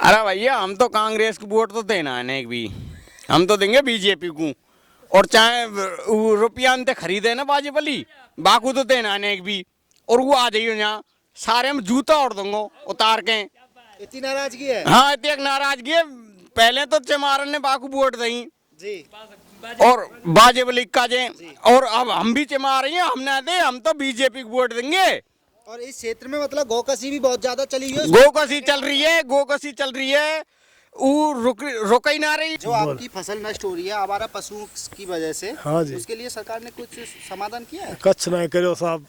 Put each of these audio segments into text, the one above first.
अरे भैया हम तो कांग्रेस को वोट तो देना है नहीं भी, हम तो देंगे बीजेपी को। और चाहे रुपया अंते खरीदे ना बाजीपली बाकू तो देना है नहीं भी। और वो आ जाइयो यहाँ सारे में जूता उड़ दूंगा उतार के। इतनी नाराजगी है? हाँ इतनी नाराजगी है। पहले तो चमारन ने बाकू वोट दी जी और बाजेबली का जे, और अब हम भी चमा रही हैं, हमने दे हम तो बीजेपी को वोट देंगे। और इस क्षेत्र में मतलब गौकसी भी बहुत ज्यादा चली हुई है। गोकसी चल रही है, गोकसी चल रही है, वो रुक ही ना रही। जो आपकी फसल नष्ट हो रही है आवारा पशुओं की वजह से, हाँ जी। उसके लिए सरकार ने कुछ समाधान किया है? कच्छ नहीं करो साहब,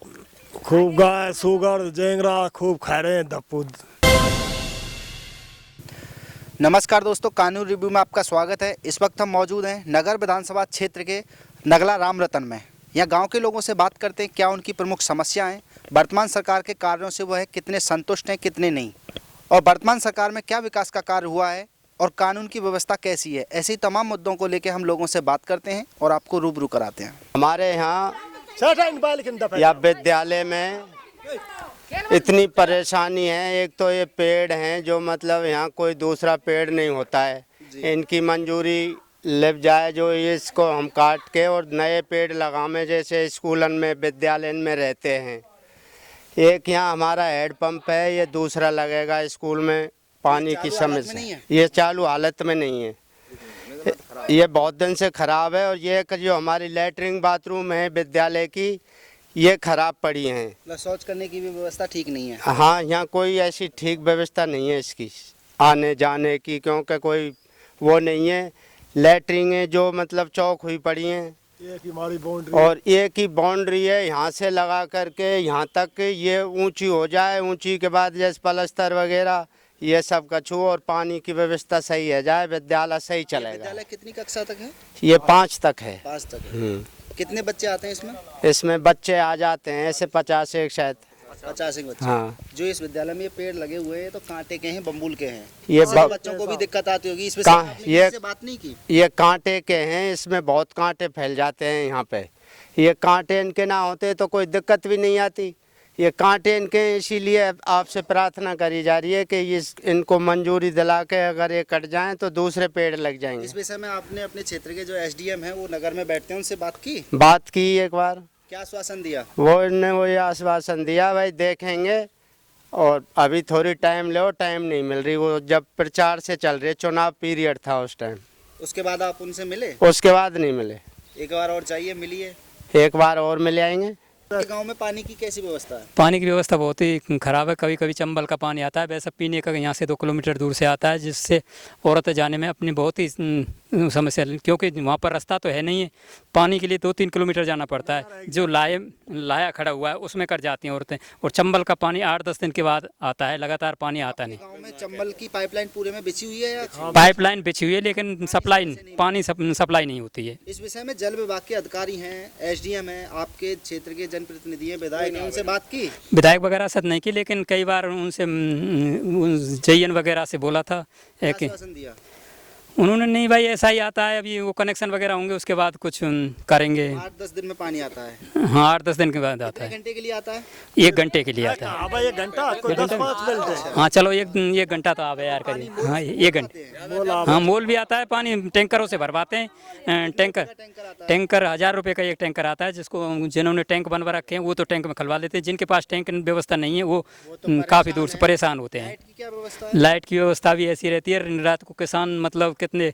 खूब गाय सुगर जेंगरा खूब खा रहे हैं दपूद। नमस्कार दोस्तों, कानून रिव्यू में आपका स्वागत है। इस वक्त हम मौजूद हैं नगर विधानसभा क्षेत्र के नगला राम रतन में। यहाँ गांव के लोगों से बात करते हैं क्या उनकी प्रमुख समस्या हैं, वर्तमान सरकार के कार्यों से वह कितने संतुष्ट हैं कितने नहीं, और वर्तमान सरकार में क्या विकास का कार्य हुआ है और कानून की व्यवस्था कैसी है। ऐसे ही तमाम मुद्दों को लेकर हम लोगों से बात करते हैं और आपको रूबरू कराते हैं। हमारे यहाँ या विद्यालय में इतनी परेशानी है। एक तो ये पेड़ हैं जो मतलब यहाँ कोई दूसरा पेड़ नहीं होता है, इनकी मंजूरी लग जाए जो इसको हम काट के और नए पेड़ लगावे जैसे स्कूलन में विद्यालय में रहते हैं। एक यहाँ हमारा हेड पंप है, ये दूसरा लगेगा स्कूल में। पानी की समस्या ये चालू हालत में नहीं है, ये बहुत दिन से ख़राब है। और ये जो हमारी लैट्रिन बाथरूम है विद्यालय की, ये खराब पड़ी हैं। शौच करने की भी व्यवस्था ठीक नहीं है। हाँ, यहाँ कोई ऐसी ठीक व्यवस्था नहीं है इसकी आने जाने की, क्योंकि कोई वो नहीं है। लैट्रिन जो मतलब चौक हुई पड़ी हैं, और एक ही बाउंड्री है यहाँ से लगा करके यहाँ तक। ये ऊंची हो जाए, ऊंची के बाद जैसे पलस्तर वगैरह ये सब कछू, और पानी की व्यवस्था सही है जाए, विद्यालय सही चलेगा। विद्यालय कितनी कक्षा तक है? ये 5 तक है। 5 तक है। कितने बच्चे आते हैं इसमें? इसमें बच्चे आ जाते हैं ऐसे 50 एक शायद। 50 एक बच्चे। हाँ। जो इस विद्यालय में ये पेड़ लगे हुए हैं तो कांटे के हैं, बम्बूल के हैं। ये बच्चों को भी दिक्कत आती होगी इस विषय से बात नहीं की? ये कांटे के हैं, इसमें बहुत कांटे फैल जाते हैं यहाँ पे। ये कांटे इनके ना होते तो कोई दिक्कत भी नहीं आती। ये कांटे इनके, इसीलिए आपसे प्रार्थना करी जा रही है कि इनको मंजूरी दिला के अगर ये कट जाएं तो दूसरे पेड़ लग जाएंगे। इस विषय में आपने अपने क्षेत्र के जो एसडीएम हैं वो नगर में बैठते हैं, उनसे बात की एक बार। क्या आश्वासन दिया? वो ये आश्वासन दिया भाई देखेंगे, और अभी थोड़ी टाइम लो, टाइम नहीं मिल रही। वो जब प्रचार से चल रहे, चुनाव पीरियड था उस टाइम। उसके बाद आप उनसे मिले? उसके बाद नहीं मिले। एक बार और चाहिए, मिलिए। एक बार और मिल आएंगे। गांव में पानी की कैसी व्यवस्था है? पानी की व्यवस्था बहुत ही खराब है। कभी कभी चंबल का पानी आता है, वैसा पीने का यहाँ से 2 किलोमीटर दूर से आता है, जिससे औरतें जाने में अपनी बहुत ही समस्या, क्योंकि वहाँ पर रास्ता तो है नहीं है। पानी के लिए 2-3 किलोमीटर जाना पड़ता है। जो लाया खड़ा हुआ है उसमें कर जाती हैं औरतें। और चंबल का पानी 8-10 दिन के बाद आता है, लगातार पानी आता नहीं। गाँव में चंबल की पाइपलाइन पूरे में बिछी हुई है या? पाइपलाइन बिछी हुई है लेकिन पानी सप्लाई नहीं होती है। इस विषय में जल विभाग के अधिकारी हैं, एसडीएम हैं, आपके क्षेत्र के जनप्रतिनिधि हैं, विधायक हैं, उनसे बात की? विधायक वगैरह से नहीं की, लेकिन कई बार उनसे जयन वगैरह से बोला था। दिया उन्होंने नहीं भाई ऐसा ही आता है, अभी वो कनेक्शन वगैरह होंगे उसके बाद कुछ करेंगे। 8-10 दिन में पानी आता है? हाँ, 8-10 दिन के बाद आता है। 1 घंटे के लिए आता है? 1 घंटे के लिए आता है। 1 घंटा। हाँ चलो, एक घंटा तो आवे यार करिए। हाँ 1 घंटे। हाँ मोल भी आता है, पानी टैंकरों से भरवाते हैं। टैंकर 1000 रुपये का एक टैंकर आता है, जिसको जिन्होंने टैंक बनवा रखे हैं वो तो टैंक में खलवा लेते हैं। जिनके पास टैंक व्यवस्था नहीं है वो काफ़ी दूर से परेशान होते हैं। लाइट की व्यवस्था भी ऐसी रहती है, रात को किसान मतलब कितने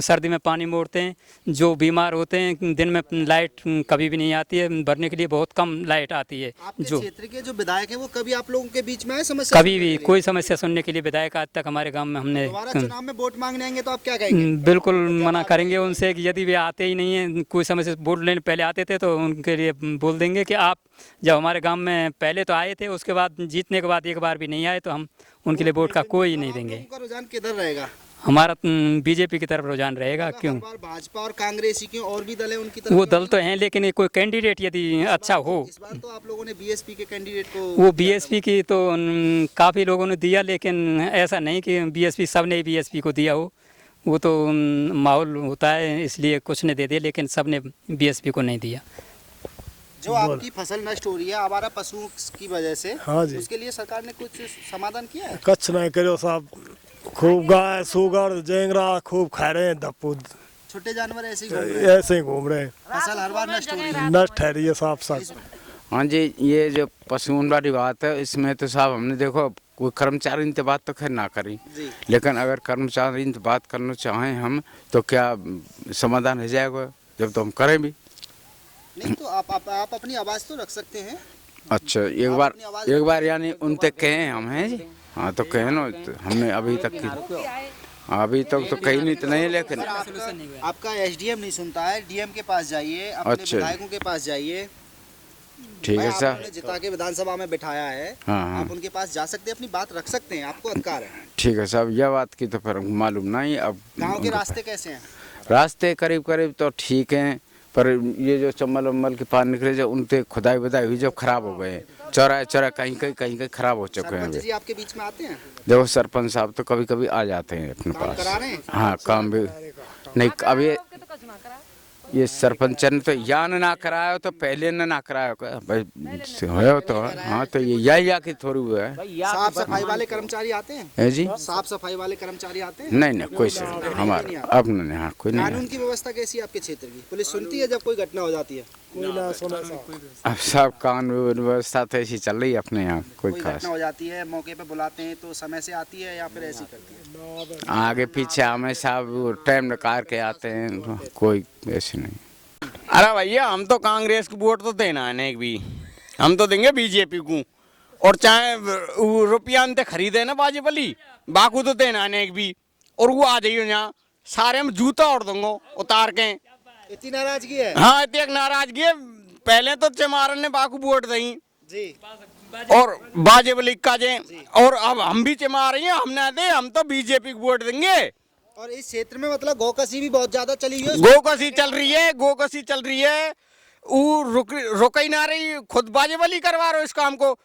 सर्दी में पानी मोड़ते हैं। जो बीमार होते हैं, दिन में लाइट कभी भी नहीं आती है, भरने के लिए बहुत कम लाइट आती है। जो क्षेत्र के जो विधायक हैं वो कभी आप लोगों के बीच में आए समस्या? कभी भी कोई समस्या सुनने के लिए विधायक आज तक हमारे गांव में हमने चुनाव में वोट मांगने आएंगे तो आप क्या कहेंगे? बिल्कुल मना करेंगे उनसे कि यदि वे आते ही नहीं है, कोई समस्या वोट लेने पहले आते थे तो उनके लिए बोल देंगे कि आप जब हमारे गांव में पहले तो आए थे, उसके बाद जीतने के बाद एक बार भी नहीं आए तो हम उनके लिए वोट का कोई नहीं देंगे। रुझान किधर रहेगा? हमारा बीजेपी की तरफ रुझान रहेगा। क्यों? भाजपा और कांग्रेस ही क्यों, और भी दल है उनकी तरफ? वो दल तो हैं, लेकिन कोई कैंडिडेट यदि अच्छा हो। इस बार तो आप लोगों ने बीएसपी के कैंडिडेट को, वो बीएसपी की तो काफ़ी लोगों ने दिया, लेकिन ऐसा नहीं कि बीएसपी सब ने बीएसपी को दिया हो। वो तो माहौल होता है इसलिए कुछ ने दे दिया, लेकिन सब ने बीएसपी को नहीं दिया। जो आपकी फसल नष्ट हो रही है आवारा पशुओं की वजह से, हाँ जी। उसके लिए सरकार ने कुछ समाधान किया है? कच्छ नहीं करो साहब, खूब गाय सुगर जेंगरा खूब खा रहे हैं धप्पू। छोटे जानवर ऐसे ही घूम रहे हैं, ऐसे ही घूम रहे हैं, फसल हर बार नष्ट हो रही है। नष्ट है रही है साफ साफ। हाँ जी, ये जो पशुओं वाली बात है इसमें तो साहब हमने देखो कोई कर्मचारी से बात तो खैर ना करी, लेकिन अगर कर्मचारी से बात करना चाहें हम तो क्या समाधान हो जाएगा जब तो हम करें भी। नहीं तो आप अपनी आवाज तो रख सकते हैं। अच्छा एक बार यानी उन तक कहें हम हैं जी। हाँ तो कहें ना, तो हमने अभी तक तो कहीं नहीं तो नहीं, लेकिन आपका एसडीएम नहीं सुनता है, डीएम के पास जाइए, अपने अच्छा। विधायकों के पास जाइए। ठीक है सर। आपने जिता के विधानसभा में बिठाया है, हाँ। आप उनके पास जा सकते हैं, अपनी बात रख सकते हैं, आपको अधिकार है। ठीक है साहब, यह बात की तो फिर मालूम नहीं। अब गांव के रास्ते कैसे हैं? रास्ते करीब करीब तो ठीक हैं, पर ये जो चम्बल वम्बल के पार निकले जो उनसे खुदाई बुदाई हुई जो खराब हो गए, चौराहे कहीं खराब हो चुके हैं। सरपंच जी आपके बीच में आते हैं? देखो सरपंच साहब तो कभी कभी आ जाते हैं अपने काम पास। करा रहे हैं? हाँ काम भी नहीं, अभी ये सरपंच ने तो या ना कराया तो पहले ने ना कराया भाई हो तो। हाँ तो ये यही आके थोड़ी हुआ है। साफ सफाई वाले कर्मचारी आते हैं? है जी, साफ सफाई वाले कर्मचारी आते हैं? नहीं कोई से हमारा अब नहीं। हाँ कोई नहीं। कानून की व्यवस्था कैसी है आपके क्षेत्र की? पुलिस सुनती है जब कोई घटना हो जाती है? अब सब कानून व्यवस्था तो ऐसी चल रही है अपने यहाँ, कोई कोई खास घटना हो जाती है, मौके पे बुलाते हैं तो समय से आती है या फिर ऐसी करती है? आगे पीछे हमेशा टाइम निकाल के आते हैं, कोई ऐसे नहीं। अरे भैया हम तो कांग्रेस को वोट तो देना है नहीं भी, हम तो देंगे बीजेपी को। और चाहे रुपया अंत खरीदे ना बाजेबली, बाकू तो देना है नहीं भी। और वो आ जाइए यहाँ सारे में जूता उड़ दूंगा उतार के। इतनी नाराजगी है? हाँ इतनी नाराजगी है। पहले तो चमारन ने बाकू वोट दी जी, और बाजेबली का जे, और अब हम भी चमा रही हैं, हम ना दे, हम तो बीजेपी को वोट देंगे। और इस क्षेत्र में मतलब गौकसी भी बहुत ज्यादा चली हुई है। गोकसी चल रही है, वो रुक ही ना रही, खुद बाजेबली करवा रहे हो इस काम को।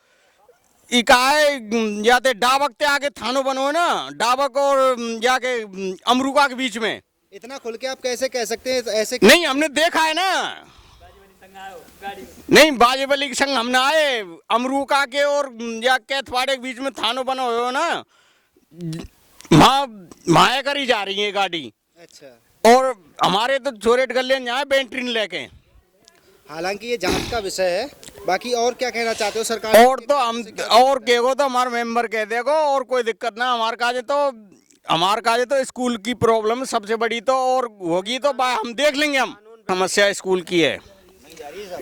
या तो डाबक ते आगे थानो बनो ना, डाबक और जाके अमरुका के बीच में। इतना खुल के आप कैसे कह सकते हैं ऐसे? नहीं हमने देखा है ना, नहीं बाजेबली के संग हम ना आए, अमरुका के और या कैथवाड़े के बीच में थानो बनो हो ना, वहाँ करी जा रही है गाड़ी। अच्छा। और हमारे तो छोरे गले यहाँ बेंट्रीन लेके। हालांकि ये जांच का विषय है, बाकी और क्या कहना चाहते हो सरकार? और तो हम और कहो तो हमारे मेंबर कह देगो, और कोई दिक्कत ना। हमारे काजे तो स्कूल की प्रॉब्लम सबसे बड़ी तो और होगी तो हम देख लेंगे। हम समस्या स्कूल की है,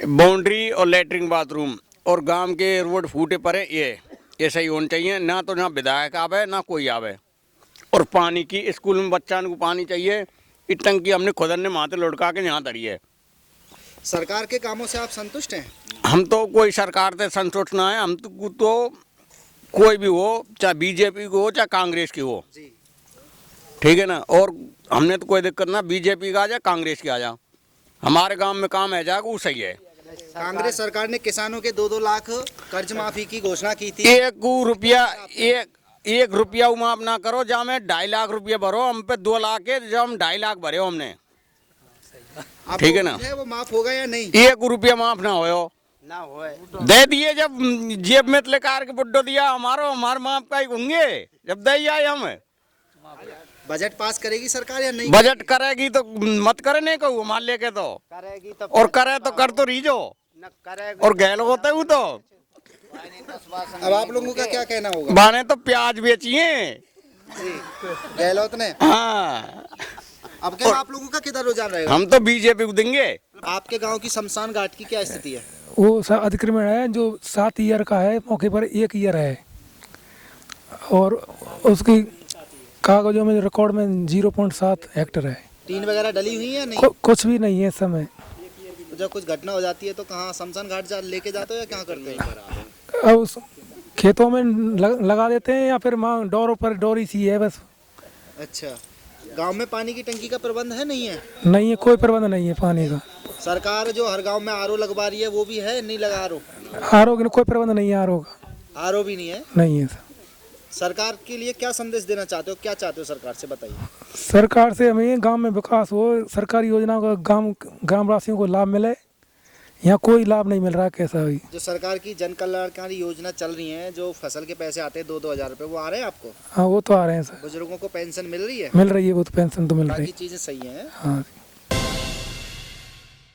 बाउंड्री और लेटरिन बाथरूम, और गांव के रोड फूटे पड़े, ये सही होना चाहिए ना। तो ना विधायक आवे ना कोई आवे। और पानी की स्कूल में बच्चा को पानी चाहिए, इस टंकी हमने खुद ने माथे लुढ़का के यहाँ तरी है। सरकार के कामों से आप संतुष्ट हैं? हम तो कोई सरकार से संतुष्ट ना है। हम तो कोई भी हो, चाहे बीजेपी को हो चाहे कांग्रेस की हो, ठीक है ना। और हमने तो कोई दिक्कत ना, बीजेपी का आ जाए कांग्रेस की आ जाए, हमारे गांव में काम है जाएगा वो सही है। कांग्रेस सरकार ने किसानों के 2-2 लाख कर्ज माफी की घोषणा की थी। 1 रुपया माफ ना करो, जहाँ में 2.5 लाख रुपया भरो, हम पे 2 लाख है, जब हम 2.5 लाख भरे हो हमने, ठीक है ना। वो माफ होगा या नहीं? 1 रुपया माफ ना हो ना होए दे दिए, जब जेब में लेकर के बुड्ढो दिया हमारे माफ का ही होंगे जब दे आए हम। बजट पास करेगी सरकार या नहीं? बजट करेगी तो मत करे नहीं कहूँ, मान लेके तो करेगी तो और करे तो कर तो रीजो, न करेगी और गैल होते हूँ तो। अब आप लोगों का क्या कहना होगा? बाने तो प्याज बेचिए गहलोत ने। हाँ अब क्या आप लोगों का किधर रुझान रहेगा? हम तो बीजेपी को देंगे। आपके गांव की शमशान घाट की क्या स्थिति है? वो अतिक्रमण है जो 7 ईयर का है, मौके पर 1 ईयर है, और उसकी कागजों में रिकॉर्ड में 0.7 हेक्टेयर है। टीन वगैरह डली हुई है नहीं? कुछ भी नहीं है इस समय। तो जब कुछ घटना हो जाती है तो कहाँ शमशान घाट लेके जाते हो या क्या करते हो? अब उस खेतों में लगा देते हैं या फिर वहाँ डोरों पर डोरी सी है बस। अच्छा, गांव में पानी की टंकी का प्रबंध है नहीं है? नहीं है, कोई प्रबंध नहीं है पानी का। सरकार जो हर गांव में आरओ लगवा रही है वो भी है नहीं लगा? आरओ का कोई प्रबंध नहीं है, आरओ का आरओ भी नहीं है? नहीं है। सरकार के लिए क्या संदेश देना चाहते हो, क्या चाहते हो सरकार से बताइए? सरकार से हमें गांव में विकास हो, सरकारी योजनाओं का ग्रामवासियों को लाभ मिले, यहाँ कोई लाभ नहीं मिल रहा कैसा भी। जो सरकार की जन कल्याणकारी योजना चल रही है, जो फसल के पैसे आते हैं 2-2 हज़ार रुपए, वो आ रहे हैं आपको? हाँ वो तो आ रहे हैं सर, बुजुर्गों को पेंशन मिल रही है? मिल रही है वो तो, पेंशन तो मिल रही बाकी है। चीजें सही हैं। हाँ